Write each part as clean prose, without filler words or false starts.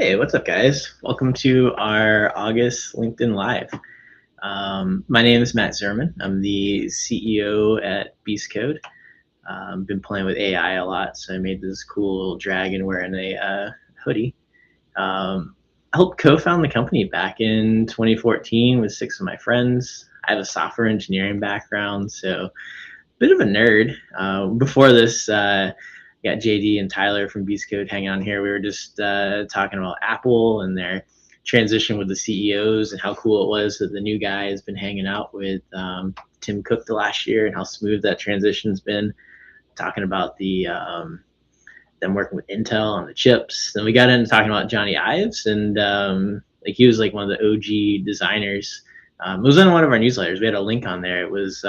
Hey, what's up, guys? Welcome to our August LinkedIn Live. My name is Matt Zerman. I'm the CEO at Beast Code. Been playing with AI a lot, so I made this cool little dragon wearing a hoodie. I helped co-found the company back in 2014 with 6 of my friends. I have a software engineering background, so bit of a nerd. Before this, got JD and Tyler from Beast Code hanging on here. We were just talking about Apple and their transition with the CEOs and how cool it was that the new guy has been hanging out with Tim Cook the last year and how smooth that transition's been. Talking about them working with Intel on the chips. Then we got into talking about Johnny Ives, and like he was like one of the OG designers. It was in one of our newsletters. We had a link on there. It was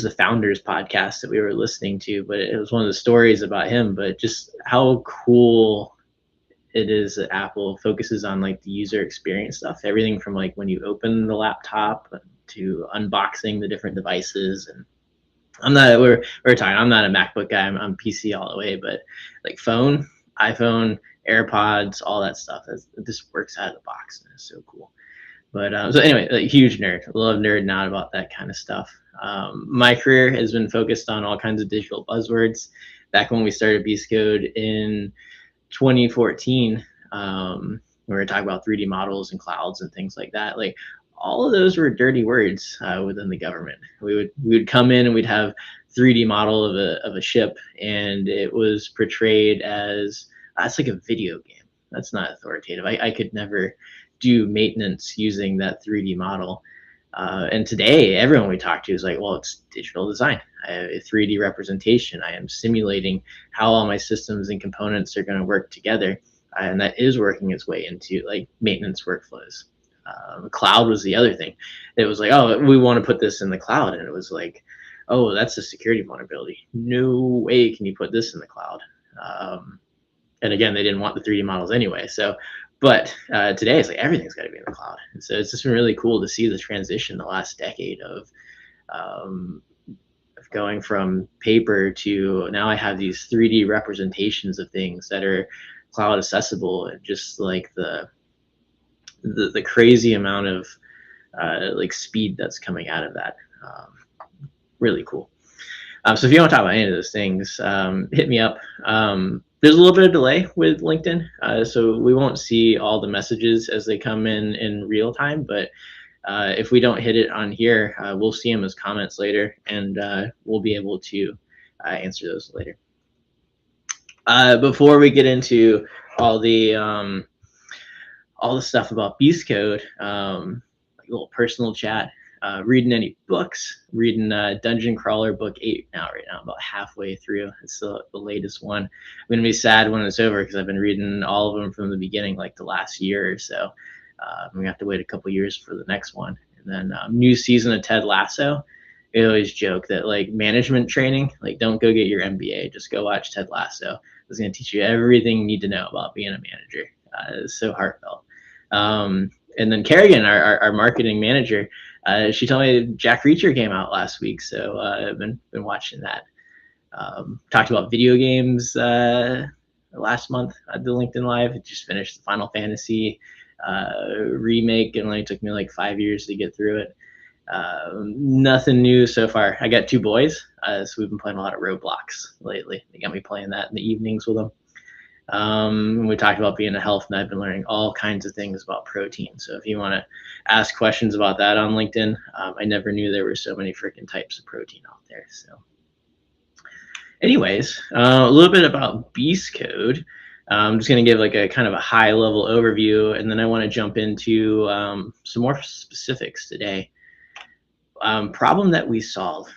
the Founders podcast that we were listening to, but it was one of the stories about him. But just how cool it is that Apple focuses on like the user experience stuff, everything from like when you open the laptop to unboxing the different devices. And we're talking, I'm not a MacBook guy, I'm PC all the way, but like phone, iPhone, AirPods, all that stuff, it just works out of the box, and it's so cool. But so anyway, like, huge nerd. Love nerding out about that kind of stuff. My career has been focused on all kinds of digital buzzwords. Back when we started Beast Code in 2014, we were talking about 3D models and clouds and things like that. Like all of those were dirty words within the government. We would come in and we'd have 3D model of a ship, and it was portrayed as it's like a video game. That's not authoritative. I could never do maintenance using that 3D model. And today, everyone we talk to is like, well, it's digital design. I have a 3D representation. I am simulating how all my systems and components are going to work together. And that is working its way into like maintenance workflows. Cloud was the other thing. It was like, oh, we want to put this in the cloud. And it was like, oh, that's a security vulnerability. No way can you put this in the cloud. And again, they didn't want the 3D models anyway. But today it's like everything's got to be in the cloud. And so it's just been really cool to see the transition the last decade of going from paper to now I have these 3D representations of things that are cloud accessible, and just like the crazy amount of like speed that's coming out of that. Really cool. So if you want to talk about any of those things, hit me up. There's a little bit of delay with LinkedIn, so we won't see all the messages as they come in real time, but if we don't hit it on here, we'll see them as comments later, and we'll be able to answer those later. Before we get into all the stuff about Beast Code, like a little personal chat. Reading any books, reading Dungeon Crawler book 8 right now, about halfway through. It's the latest one. I'm going to be sad when it's over because I've been reading all of them from the beginning, like the last year or so. I'm going to have to wait a couple years for the next one. And then new season of Ted Lasso. I always joke that like management training, like don't go get your MBA, just go watch Ted Lasso. It's going to teach you everything you need to know about being a manager. It's so heartfelt. And then Kerrigan, our marketing manager, she told me Jack Reacher came out last week, so I've been watching that. Talked about video games last month at the LinkedIn Live. It just finished the Final Fantasy remake. It only took me like 5 years to get through it. Nothing new so far. I got 2 boys, so we've been playing a lot of Roblox lately. They got me playing that in the evenings with them. We talked about being a health, and I've been learning all kinds of things about protein. So if you want to ask questions about that on LinkedIn, I never knew there were so many freaking types of protein out there. So anyways, a little bit about Beast Code. I'm just going to give like a kind of a high level overview, and then I want to jump into some more specifics today. Problem that we solve.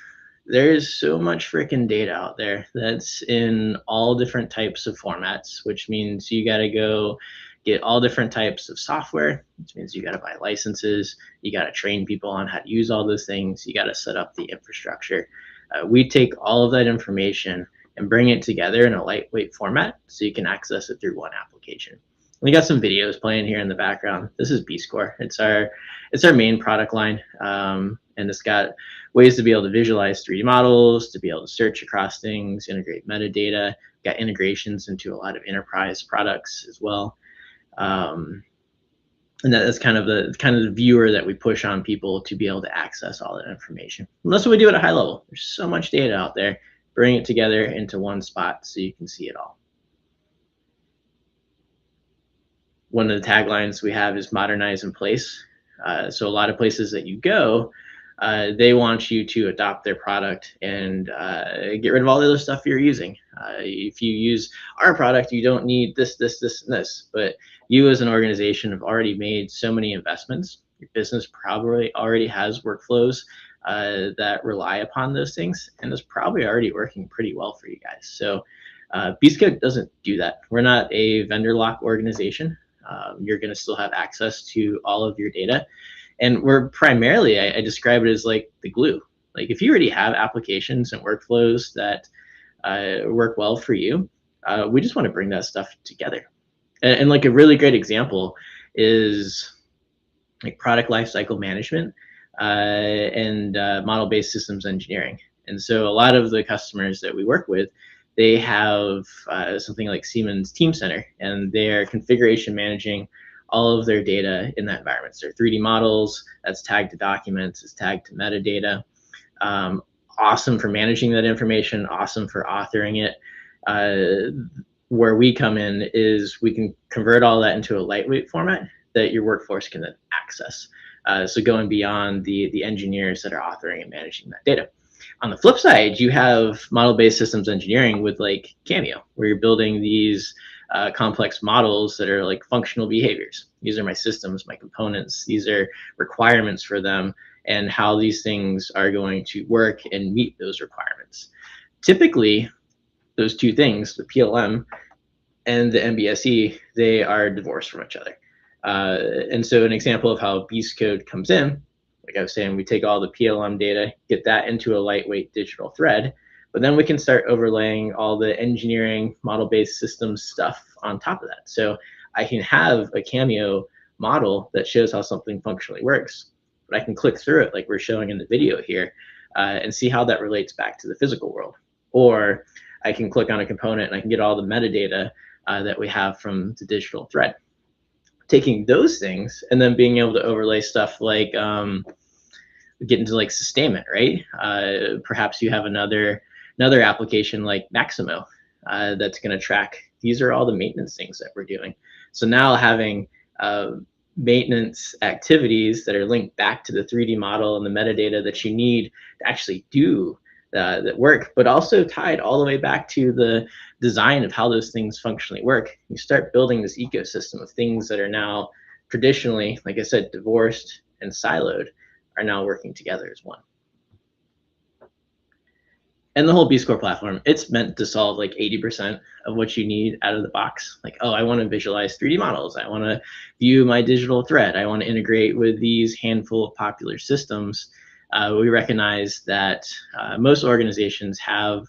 There's so much freaking data out there that's in all different types of formats, which means you got to go get all different types of software, which means you got to buy licenses, you got to train people on how to use all those things, you got to set up the infrastructure. We take all of that information and bring it together in a lightweight format so you can access it through one application. We got some videos playing here in the background. This is B-Score. It's our main product line, and it's got ways to be able to visualize 3D models, to be able to search across things, integrate metadata, got integrations into a lot of enterprise products as well. And that's kind of the viewer that we push on people to be able to access all that information. And that's what we do at a high level. There's so much data out there. Bring it together into one spot so you can see it all. One of the taglines we have is modernize in place. So a lot of places that you go, they want you to adopt their product and get rid of all the other stuff you're using. If you use our product, you don't need this, this, this, and this. But you as an organization have already made so many investments. Your business probably already has workflows that rely upon those things, and it's probably already working pretty well for you guys. So Beastcode doesn't do that. We're not a vendor lock organization. You're going to still have access to all of your data. And we're primarily, I describe it as like the glue. Like if you already have applications and workflows that work well for you, we just want to bring that stuff together. And like a really great example is like product lifecycle management and model-based systems engineering. And so a lot of the customers that we work with, they have something like Siemens Team Center, and they're configuration managing all of their data in that environment. So 3D models, that's tagged to documents, it's tagged to metadata. Awesome for managing that information, awesome for authoring it. Where we come in is we can convert all that into a lightweight format that your workforce can then access. So going beyond the engineers that are authoring and managing that data. On the flip side, you have model-based systems engineering with like Cameo, where you're building these complex models that are like functional behaviors. These are my systems, my components. These are requirements for them and how these things are going to work and meet those requirements. Typically, those two things, the PLM and the MBSE, they are divorced from each other. And so an example of how Beastcode comes in, like I was saying, we take all the PLM data, get that into a lightweight digital thread, but then we can start overlaying all the engineering model-based systems stuff on top of that. So I can have a Cameo model that shows how something functionally works, but I can click through it like we're showing in the video here and see how that relates back to the physical world. Or I can click on a component and I can get all the metadata that we have from the digital thread. Taking those things and then being able to overlay stuff like get into like sustainment, right? Perhaps you have another application like Maximo that's going to track. These are all the maintenance things that we're doing. So now having maintenance activities that are linked back to the 3D model and the metadata that you need to actually do that work, but also tied all the way back to the design of how those things functionally work. You start building this ecosystem of things that are now traditionally, like I said, divorced and siloed, are now working together as one. And the whole B Score platform, it's meant to solve like 80% of what you need out of the box. Like, oh, I want to visualize 3D models. I want to view my digital thread. I want to integrate with these handful of popular systems. We recognize that most organizations have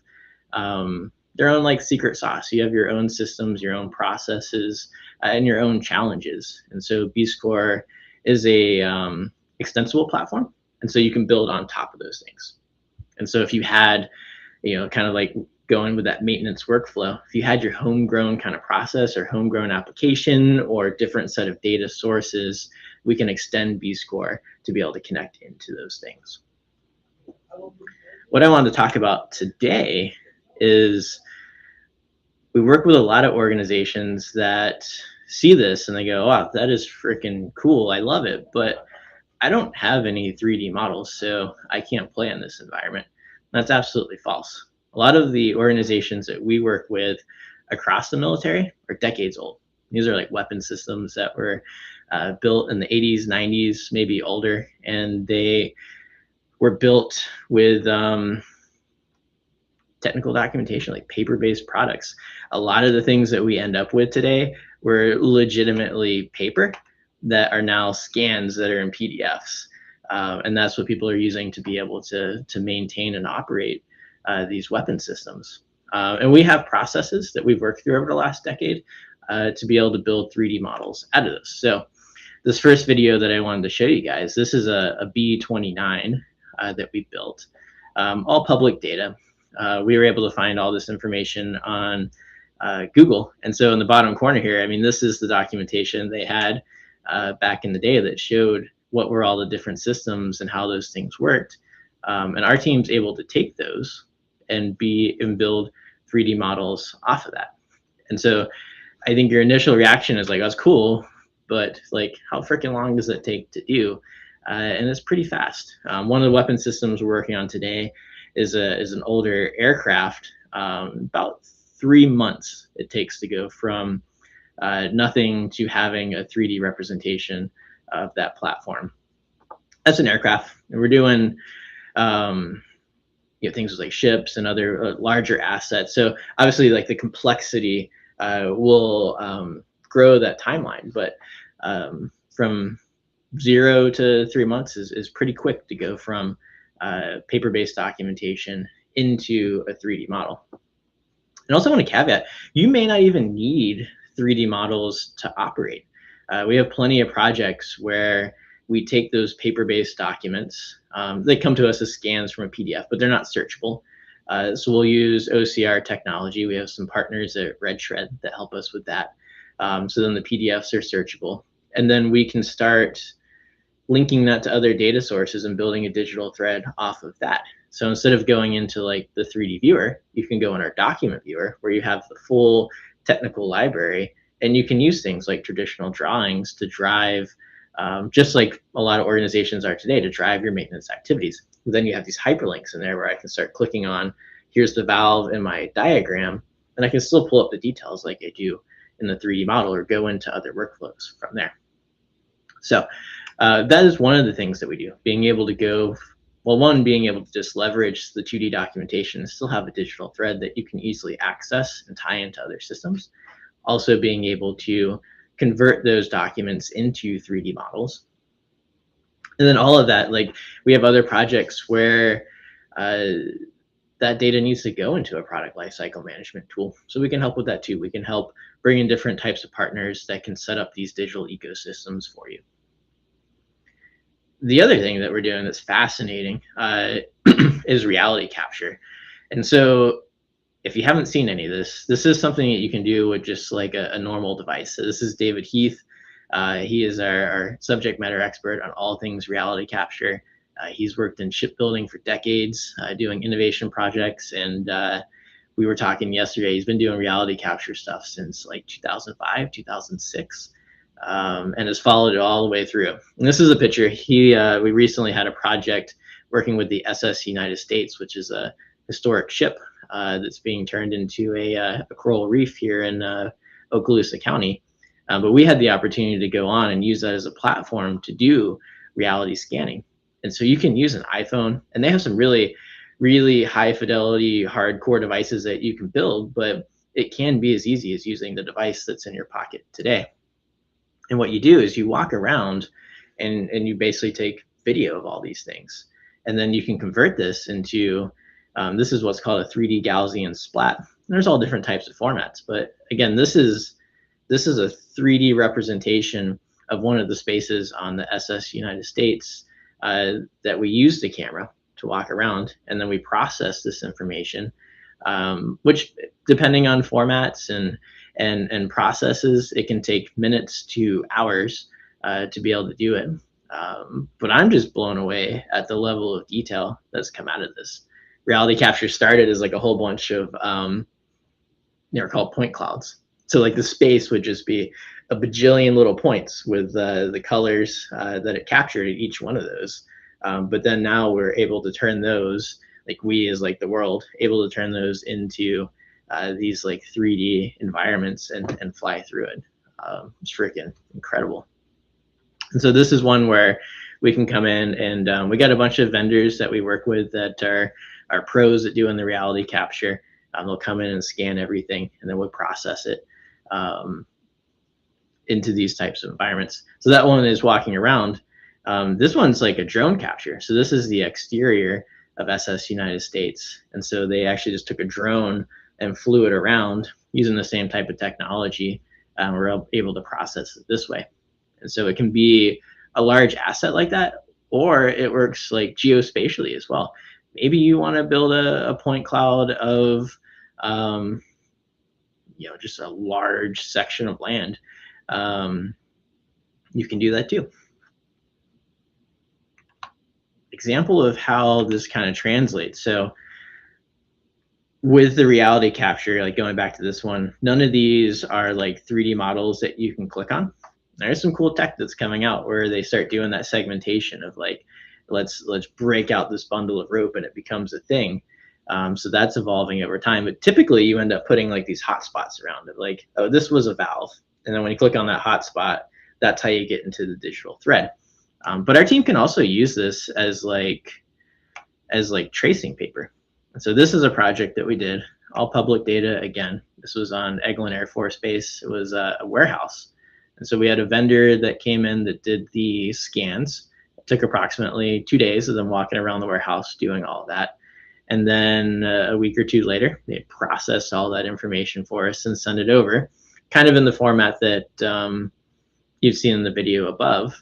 their own like secret sauce. You have your own systems, your own processes, and your own challenges. And so B Score is a extensible platform, and so you can build on top of those things. And so if you had, kind of like going with that maintenance workflow, if you had your homegrown kind of process or homegrown application or different set of data sources, we can extend B Score to be able to connect into those things. What I wanted to talk about today is we work with a lot of organizations that see this and they go, wow, that is freaking cool. I love it. But I don't have any 3D models, so I can't play in this environment. That's absolutely false. A lot of the organizations that we work with across the military are decades old. These are like weapon systems that were built in the 80s, 90s, maybe older, and they were built with technical documentation, like paper-based products. A lot of the things that we end up with today were legitimately paper that are now scans that are in PDFs. And that's what people are using to be able to maintain and operate these weapon systems. And we have processes that we've worked through over the last decade to be able to build 3D models out of this. So this first video that I wanted to show you guys, this is a B29 that we built, all public data. We were able to find all this information on Google. And so in the bottom corner here, I mean, this is the documentation they had back in the day that showed what were all the different systems and how those things worked. And our team's able to take those and build 3D models off of that. And so I think your initial reaction is like, that's cool, but like, how freaking long does it take to do? And it's pretty fast. One of the weapon systems we're working on today is an older aircraft. About 3 months it takes to go from nothing to having a 3D representation of that platform. That's an aircraft, and we're doing things like ships and other larger assets. So obviously, like the complexity will grow that timeline, but from 0 to 3 months is pretty quick to go from paper-based documentation into a 3D model. And also want to caveat, you may not even need 3D models to operate. We have plenty of projects where we take those paper-based documents. They come to us as scans from a PDF, but they're not searchable. So we'll use OCR technology. We have some partners at RedShred that help us with that. So then the PDFs are searchable. And then we can start linking that to other data sources and building a digital thread off of that. So instead of going into like the 3D viewer, you can go in our document viewer where you have the full technical library, and you can use things like traditional drawings to drive, just like a lot of organizations are today, to drive your maintenance activities. And then you have these hyperlinks in there where I can start clicking on, here's the valve in my diagram, and I can still pull up the details like I do in the 3D model or go into other workflows from there. So that is one of the things that we do, being able to go, well, one, being able to just leverage the 2D documentation and still have a digital thread that you can easily access and tie into other systems. Also being able to convert those documents into 3D models. And then all of that, like we have other projects where that data needs to go into a product lifecycle management tool. So we can help with that too. We can help bring in different types of partners that can set up these digital ecosystems for you. The other thing that we're doing that's fascinating is reality capture. And so if you haven't seen any of this, this is something that you can do with just like a normal device. So this is David Heath. He is our subject matter expert on all things reality capture. He's worked in shipbuilding for decades, doing innovation projects. And we were talking yesterday, he's been doing reality capture stuff since like 2005, 2006. And has followed it all the way through. And this is a picture. We recently had a project working with the SS United States, which is a historic ship that's being turned into a coral reef here in Okaloosa County. But we had the opportunity to go on and use that as a platform to do reality scanning. And so you can use an iPhone, and they have some really, really high fidelity, hardcore devices that you can build, but it can be as easy as using the device that's in your pocket today. And what you do is you walk around and you basically take video of all these things. And then you can convert this into, this is what's called a 3D Gaussian splat. And there's all different types of formats. But again, this is a 3D representation of one of the spaces on the SS United States that we use the camera to walk around. And then we process this information, which depending on formats and processes, it can take minutes to hours to be able to do it. But I'm just blown away at the level of detail that's come out of this. Reality capture started as like a whole bunch of, they're called point clouds. So like the space would just be a bajillion little points with the colors that it captured at each one of those. But then now we're able to turn those, like we as like the world, able to turn those into these like 3D environments and fly through it. It's freaking incredible. And so this is one where we can come in and we got a bunch of vendors that we work with that are pros at doing the reality capture. They'll come in and scan everything, and then we'll process it into these types of environments. So that one is walking around. This one's like a drone capture. So this is the exterior of SS United States. And so they actually just took a drone and flew it around using the same type of technology. We're able to process it this way. And so it can be a large asset like that, or it works like geospatially as well. Maybe you want to build a point cloud of just a large section of land, you can do that too. Example of how this kind of translates. So with the reality capture, like going back to this one, none of these are like 3D models that you can click on. There's some cool tech that's coming out where they start doing that segmentation of like, let's break out this bundle of rope and it becomes a thing. So that's evolving over time. But typically you end up putting like these hotspots around it, like, oh, this was a valve. And then when you click on that hotspot, that's how you get into the digital thread. But our team can also use this as like tracing paper. And so this is a project that we did, all public data again. This was on Eglin Air Force Base. It was a warehouse. And so we had a vendor that came in that did the scans. It took approximately 2 days of them walking around the warehouse doing all of that. And then a week or two later, they processed all that information for us and sent it over, kind of in the format that you've seen in the video above.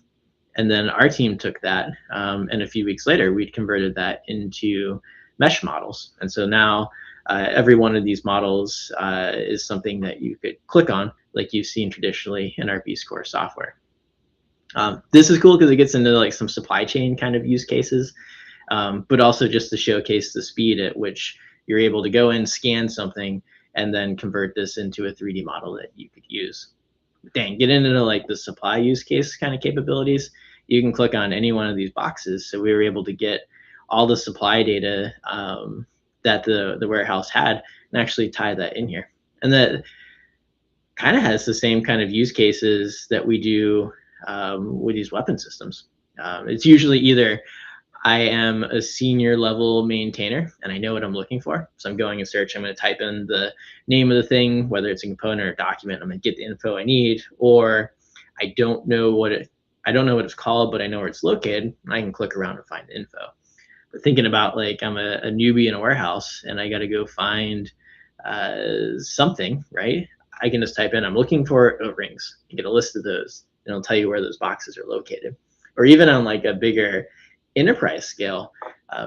And then our team took that, and a few weeks later, we'd converted that into mesh models. And so now every one of these models is something that you could click on, like you've seen traditionally in our B-Score software. This is cool because it gets into like some supply chain kind of use cases, but also just to showcase the speed at which you're able to go in, scan something, and then convert this into a 3D model that you could use. Dang, get into like the supply use case kind of capabilities. You can click on any one of these boxes. So we were able to get all the supply data that the warehouse had and actually tie that in here. And that kind of has the same kind of use cases that we do with these weapon systems. It's usually either I am a senior level maintainer and I know what I'm looking for. So I'm going and search, I'm going to type in the name of the thing, whether it's a component or a document, I'm going to get the info I need, or I don't know what it's called, but I know where it's located. I can click around and find the info. But thinking about like I'm a newbie in a warehouse and I got to go find something, right? I can just type in, I'm looking for O-rings, and get a list of those, and it'll tell you where those boxes are located. Or even on like a bigger enterprise scale,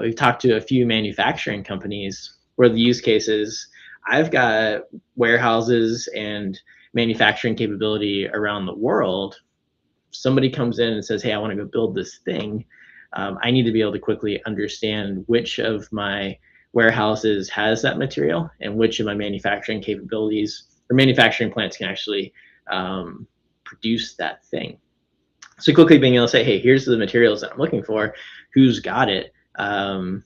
we've talked to a few manufacturing companies where the use case is, I've got warehouses and manufacturing capability around the world. Somebody comes in and says, hey, I want to go build this thing. I need to be able to quickly understand which of my warehouses has that material and which of my manufacturing capabilities or manufacturing plants can actually produce that thing. So quickly being able to say, hey, here's the materials that I'm looking for, who's got it, and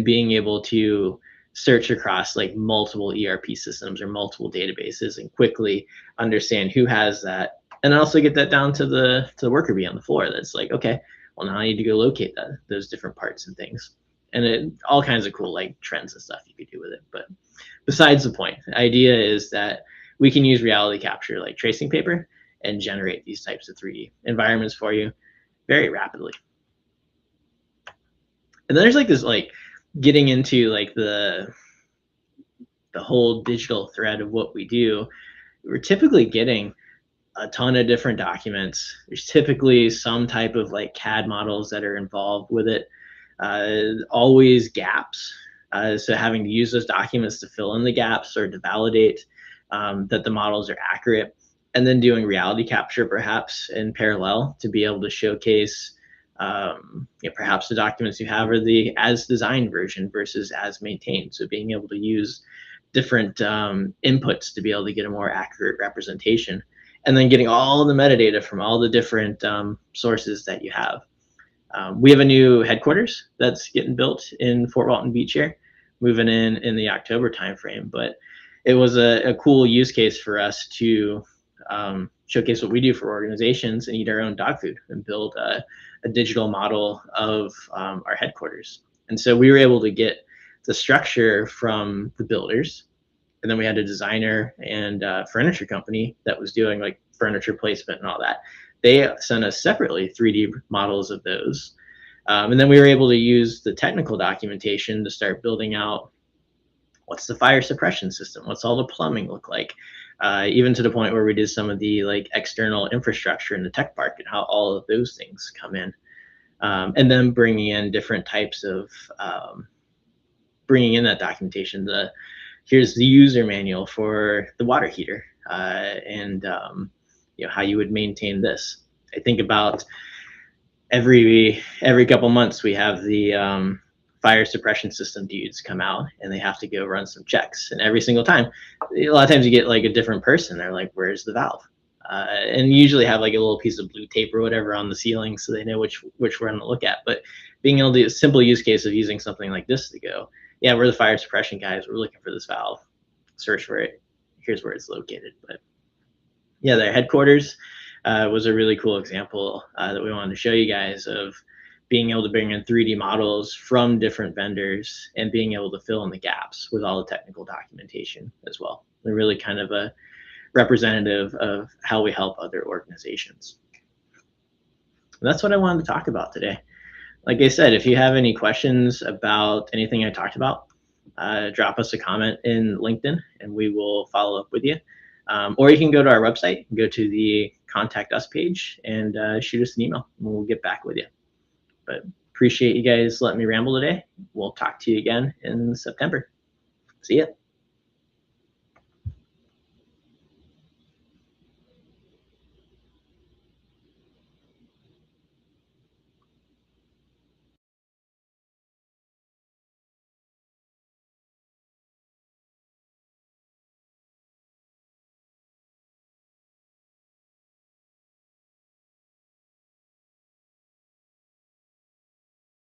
being able to search across like multiple ERP systems or multiple databases and quickly understand who has that, and also get that down to the worker bee on the floor. That's like, okay, well now I need to go locate those different parts and things, and all kinds of cool like trends and stuff you could do with it. But besides the point, the idea is that we can use reality capture like tracing paper and generate these types of 3D environments for you very rapidly. And then there's like this like getting into like the whole digital thread of what we do. We're typically getting a ton of different documents. There's typically some type of like CAD models that are involved with it. Always gaps. So having to use those documents to fill in the gaps or to validate that the models are accurate. And then doing reality capture perhaps in parallel to be able to showcase perhaps the documents you have are the as designed version versus as maintained. So being able to use different inputs to be able to get a more accurate representation, and then getting all the metadata from all the different sources that you have. We have a new headquarters that's getting built in Fort Walton Beach here, moving in the October timeframe. But it was a cool use case for us to showcase what we do for organizations and eat our own dog food and build a digital model of our headquarters. And so we were able to get the structure from the builders, and then we had a designer and furniture company that was doing like furniture placement and all that. They sent us separately 3D models of those. And then we were able to use the technical documentation to start building out what's the fire suppression system, what's all the plumbing look like, even to the point where we did some of the like external infrastructure in the tech park and how all of those things come in. And then bringing in different types of, bringing in that documentation, the here's the user manual for the water heater, and how you would maintain this. I think about every couple months we have the fire suppression system dudes come out, and they have to go run some checks. And every single time, a lot of times you get like a different person. They're like, "Where's the valve?" And you usually have like a little piece of blue tape or whatever on the ceiling, so they know which one to look at. But being able to do a simple use case of using something like this to go, yeah, we're the fire suppression guys. We're looking for this valve. Search for it. Here's where it's located. But yeah, their headquarters was a really cool example that we wanted to show you guys of being able to bring in 3D models from different vendors and being able to fill in the gaps with all the technical documentation as well. They're really kind of a representative of how we help other organizations. And that's what I wanted to talk about today. Like I said, if you have any questions about anything I talked about, drop us a comment in LinkedIn and we will follow up with you. Or you can go to our website, go to the contact us page, and shoot us an email, and we'll get back with you. But appreciate you guys letting me ramble today. We'll talk to you again in September. See ya.